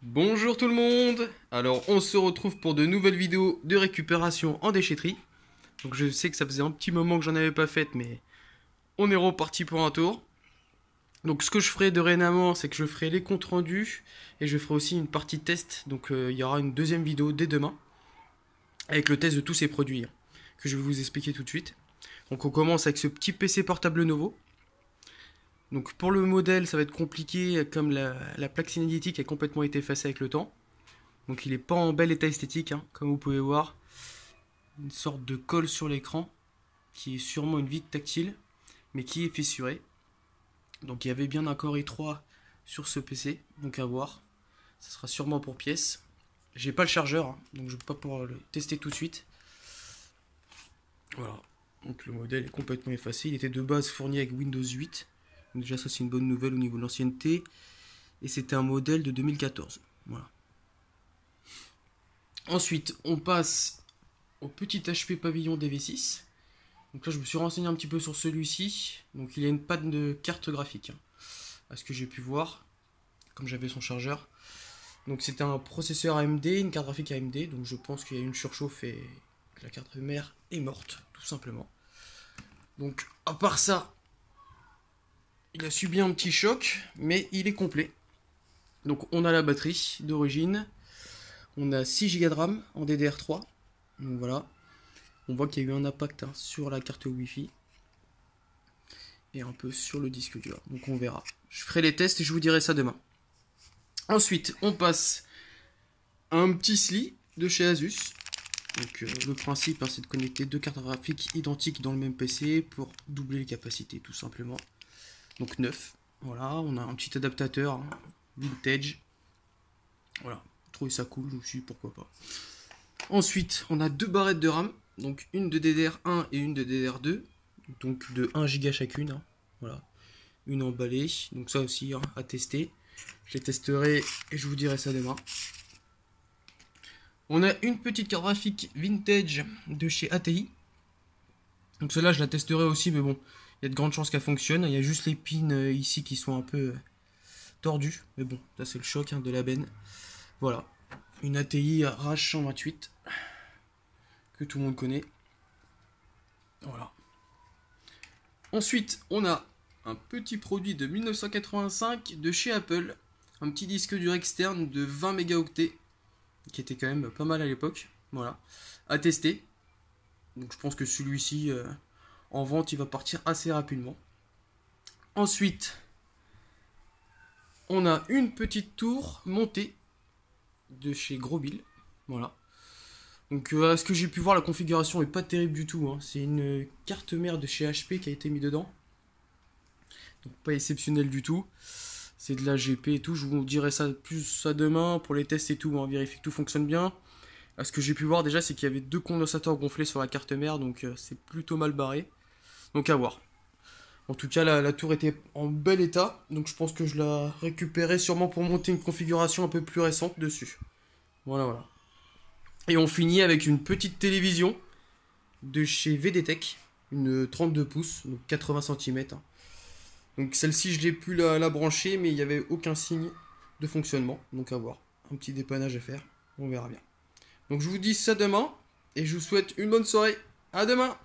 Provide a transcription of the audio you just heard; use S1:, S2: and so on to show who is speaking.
S1: Bonjour tout le monde. Alors on se retrouve pour de nouvelles vidéos de récupération en déchetterie. Donc je sais que ça faisait un petit moment que j'en avais pas fait, mais on est reparti pour un tour. Donc ce que je ferai dorénavant, c'est que je ferai les comptes rendus et je ferai aussi une partie test. Donc il y aura une deuxième vidéo dès demain avec le test de tous ces produits que je vais vous expliquer tout de suite. Donc on commence avec ce petit PC portable Lenovo. Donc pour le modèle, ça va être compliqué comme la plaque signalétique a complètement été effacée avec le temps. Donc il n'est pas en bel état esthétique, comme vous pouvez voir. Une sorte de colle sur l'écran, qui est sûrement une vitre tactile, mais qui est fissurée. Donc il y avait bien un Core i3 sur ce PC, donc à voir. Ça sera sûrement pour pièces. J'ai pas le chargeur, donc je ne vais pas pouvoir le tester tout de suite. Voilà, donc le modèle est complètement effacé. Il était de base fourni avec Windows 8. Donc déjà ça c'est une bonne nouvelle au niveau de l'ancienneté. Et c'était un modèle de 2014. Voilà. Ensuite, on passe au petit HP Pavillon DV6. Donc là, je me suis renseigné un petit peu sur celui-ci. Donc il y a une panne de carte graphique, à ce que j'ai pu voir, comme j'avais son chargeur. Donc c'était un processeur AMD, une carte graphique AMD. Donc je pense qu'il y a une surchauffe et que la carte mère est morte, tout simplement. Donc à part ça, il a subi un petit choc, mais il est complet. Donc on a la batterie d'origine. On a 6 Go de RAM en DDR3. Donc voilà. On voit qu'il y a eu un impact sur la carte Wi-Fi. Et un peu sur le disque dur. Donc on verra. Je ferai les tests et je vous dirai ça demain. Ensuite, on passe à un petit SLI de chez Asus. Donc le principe, c'est de connecter deux cartes graphiques identiques dans le même PC pour doubler les capacités, tout simplement. Donc 9. Voilà, on a un petit adaptateur vintage. Voilà, trouvé ça cool, je me suis dit pourquoi pas. Ensuite, on a deux barrettes de RAM, donc une de DDR1 et une de DDR2, donc de 1 Go chacune. Voilà, une emballée, donc ça aussi à tester. Je les testerai et je vous dirai ça demain. On a une petite carte graphique vintage de chez ATI. Donc celle-là, je la testerai aussi, mais bon, il y a de grandes chances qu'elle fonctionne. Il y a juste les pins ici qui sont un peu tordus, mais bon, ça c'est le choc de la benne. Voilà, une ATI RH 128 que tout le monde connaît. Voilà. Ensuite, on a un petit produit de 1985 de chez Apple. Un petit disque dur externe de 20 mégaoctets, qui était quand même pas mal à l'époque. Voilà. À tester. Donc je pense que celui-ci, en vente, il va partir assez rapidement. Ensuite, on a une petite tour montée de chez Grosbill. Voilà. Donc à ce que j'ai pu voir, la configuration est pas terrible du tout. C'est une carte mère de chez HP qui a été mise dedans. Donc pas exceptionnel du tout. C'est de la GP et tout. Je vous dirai ça plus ça demain pour les tests et tout. On vérifie que tout fonctionne bien. À ce que j'ai pu voir déjà, c'est qu'il y avait deux condensateurs gonflés sur la carte mère. Donc c'est plutôt mal barré. Donc à voir. En tout cas, la tour était en bel état. Donc je pense que je la récupérerai sûrement pour monter une configuration un peu plus récente dessus. Voilà, voilà. Et on finit avec une petite télévision de chez VDTech, une 32 pouces, donc 80 cm. Donc celle-ci, je l'ai pu la brancher, mais il n'y avait aucun signe de fonctionnement. Donc à voir, un petit dépannage à faire, on verra bien. Donc je vous dis ça demain, et je vous souhaite une bonne soirée. À demain!